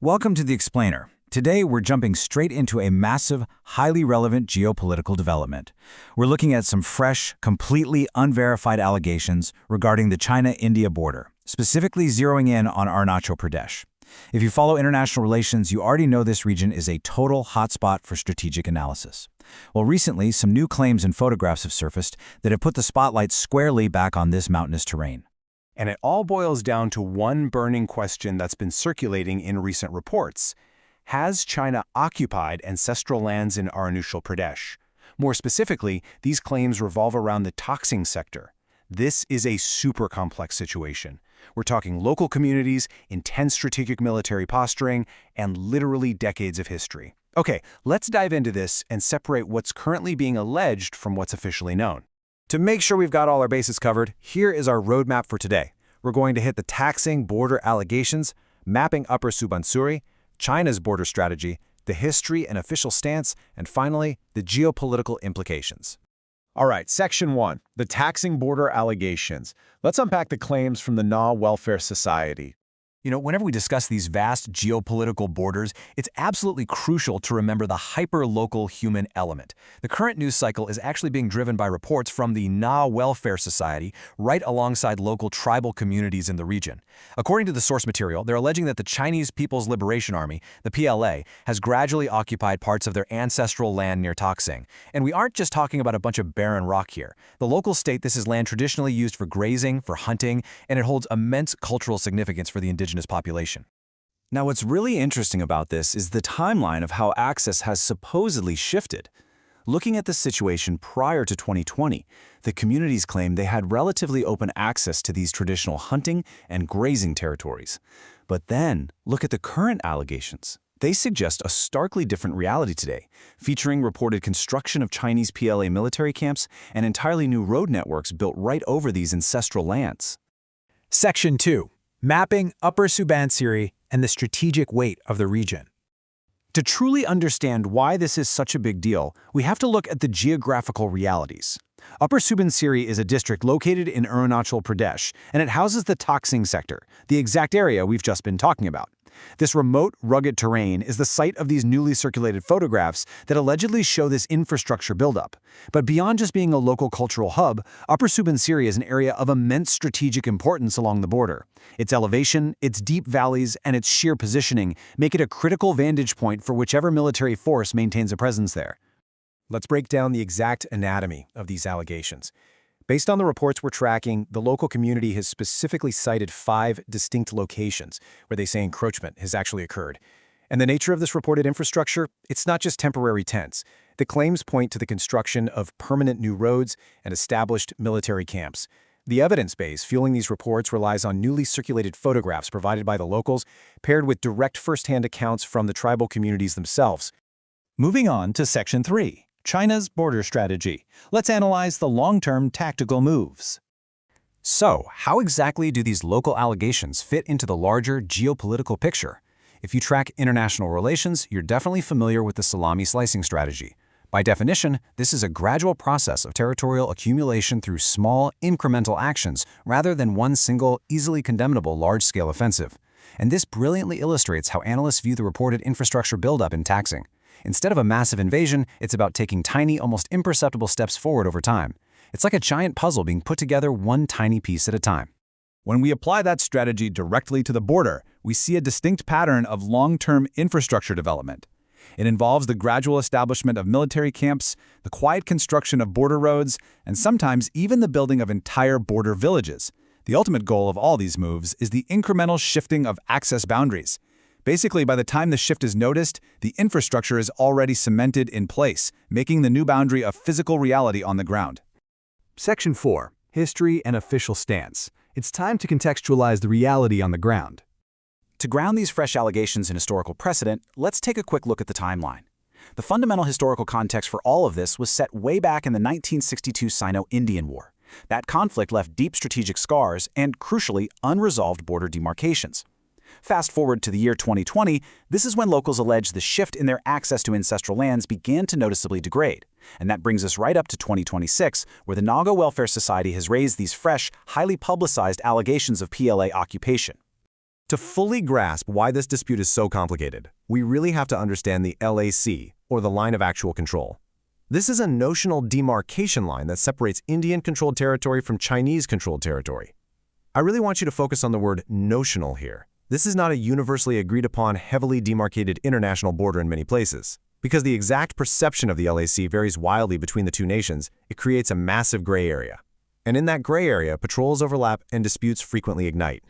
Welcome to The Explainer. Today, we're jumping straight into a massive, highly relevant geopolitical development. We're looking at some fresh, completely unverified allegations regarding the China-India border, specifically zeroing in on Arunachal Pradesh. If you follow international relations, you already know this region is a total hotspot for strategic analysis. Well, recently, some new claims and photographs have surfaced that have put the spotlight squarely back on this mountainous terrain. And it all boils down to one burning question that's been circulating in recent reports. Has China occupied ancestral lands in Arunachal Pradesh? More specifically, these claims revolve around the Taksing sector. This is a super complex situation. We're talking local communities, intense strategic military posturing, and literally decades of history. Okay, let's dive into this and separate what's currently being alleged from what's officially known. To make sure we've got all our bases covered, here is our roadmap for today. We're going to hit the Taksing border allegations, mapping Upper Subansuri, China's border strategy, the history and official stance, and finally, the geopolitical implications. All right, Section 1, the Taksing border allegations. Let's unpack the claims from the Na Welfare Society. Whenever we discuss these vast geopolitical borders, it's absolutely crucial to remember the hyper-local human element. The current news cycle is actually being driven by reports from the Na Welfare Society right alongside local tribal communities in the region. According to the source material, they're alleging that the Chinese People's Liberation Army, the PLA, has gradually occupied parts of their ancestral land near Taksing. And we aren't just talking about a bunch of barren rock here. The locals state this is land traditionally used for grazing, for hunting, and it holds immense cultural significance for the indigenous population. Now, what's really interesting about this is the timeline of how access has supposedly shifted. Looking at the situation prior to 2020, the communities claimed they had relatively open access to these traditional hunting and grazing territories. But then, look at the current allegations. They suggest a starkly different reality today, featuring reported construction of Chinese PLA military camps and entirely new road networks built right over these ancestral lands. Section 2. Mapping Upper Subansuri and the strategic weight of the region. To truly understand why this is such a big deal, we have to look at the geographical realities. Upper Subansuri is a district located in Arunachal Pradesh, and it houses the Taksing sector, the exact area we've just been talking about. This remote, rugged terrain is the site of these newly circulated photographs that allegedly show this infrastructure buildup. But beyond just being a local cultural hub, Upper Subansuri is an area of immense strategic importance along the border. Its elevation, its deep valleys, and its sheer positioning make it a critical vantage point for whichever military force maintains a presence there. Let's break down the exact anatomy of these allegations. Based on the reports we're tracking, the local community has specifically cited 5 distinct locations where they say encroachment has actually occurred. And the nature of this reported infrastructure, it's not just temporary tents. The claims point to the construction of permanent new roads and established military camps. The evidence base fueling these reports relies on newly circulated photographs provided by the locals, paired with direct first-hand accounts from the tribal communities themselves. Moving on to Section 3. China's border strategy. Let's analyze the long-term tactical moves. So, how exactly do these local allegations fit into the larger geopolitical picture? If you track international relations, you're definitely familiar with the salami slicing strategy. By definition, this is a gradual process of territorial accumulation through small, incremental actions rather than one single, easily condemnable large-scale offensive. And this brilliantly illustrates how analysts view the reported infrastructure buildup in Taksing. Instead of a massive invasion, it's about taking tiny, almost imperceptible steps forward over time. It's like a giant puzzle being put together one tiny piece at a time. When we apply that strategy directly to the border, we see a distinct pattern of long-term infrastructure development. It involves the gradual establishment of military camps, the quiet construction of border roads, and sometimes even the building of entire border villages. The ultimate goal of all these moves is the incremental shifting of access boundaries. Basically, by the time the shift is noticed, the infrastructure is already cemented in place, making the new boundary a physical reality on the ground. Section 4. History and official stance. It's time to contextualize the reality on the ground. To ground these fresh allegations in historical precedent, let's take a quick look at the timeline. The fundamental historical context for all of this was set way back in the 1962 Sino-Indian War. That conflict left deep strategic scars and, crucially, unresolved border demarcations. Fast forward to the year 2020, this is when locals allege the shift in their access to ancestral lands began to noticeably degrade. And that brings us right up to 2026, where the Na Welfare Society has raised these fresh, highly publicized allegations of PLA occupation. To fully grasp why this dispute is so complicated, we really have to understand the LAC, or the Line of Actual Control. This is a notional demarcation line that separates Indian-controlled territory from Chinese-controlled territory. I really want you to focus on the word notional here. This is not a universally agreed-upon, heavily demarcated international border in many places. Because the exact perception of the LAC varies wildly between the two nations, it creates a massive gray area. And in that gray area, patrols overlap and disputes frequently ignite.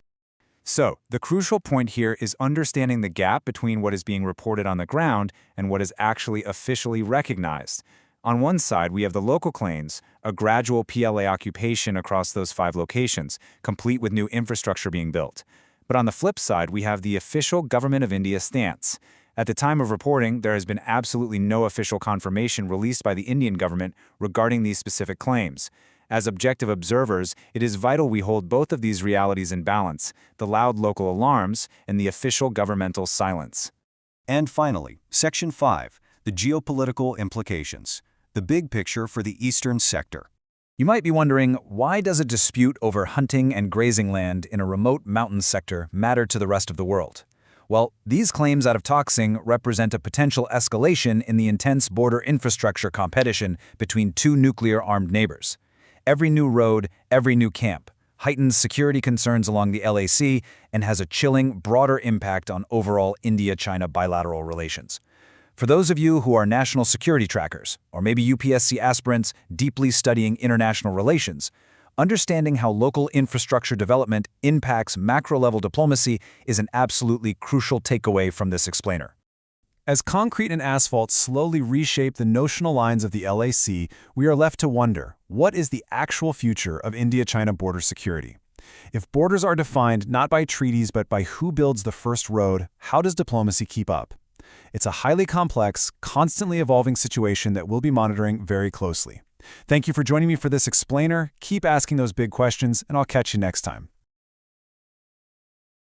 So, the crucial point here is understanding the gap between what is being reported on the ground and what is actually officially recognized. On one side, we have the local claims, a gradual PLA occupation across those 5 locations, complete with new infrastructure being built. But on the flip side, we have the official Government of India stance. At the time of reporting, there has been absolutely no official confirmation released by the Indian government regarding these specific claims. As objective observers, it is vital we hold both of these realities in balance, the loud local alarms and the official governmental silence. And finally, Section 5, the geopolitical implications, the big picture for the eastern sector. You might be wondering, why does a dispute over hunting and grazing land in a remote mountain sector matter to the rest of the world? Well, these claims out of Taksing represent a potential escalation in the intense border infrastructure competition between 2 nuclear-armed neighbors. Every new road, every new camp, heightens security concerns along the LAC and has a chilling, broader impact on overall India-China bilateral relations. For those of you who are national security trackers, or maybe UPSC aspirants deeply studying international relations, understanding how local infrastructure development impacts macro-level diplomacy is an absolutely crucial takeaway from this explainer. As concrete and asphalt slowly reshape the notional lines of the LAC, we are left to wonder, what is the actual future of India-China border security? If borders are defined not by treaties but by who builds the first road, how does diplomacy keep up? It's a highly complex, constantly evolving situation that we'll be monitoring very closely. Thank you for joining me for this explainer. Keep asking those big questions, and I'll catch you next time.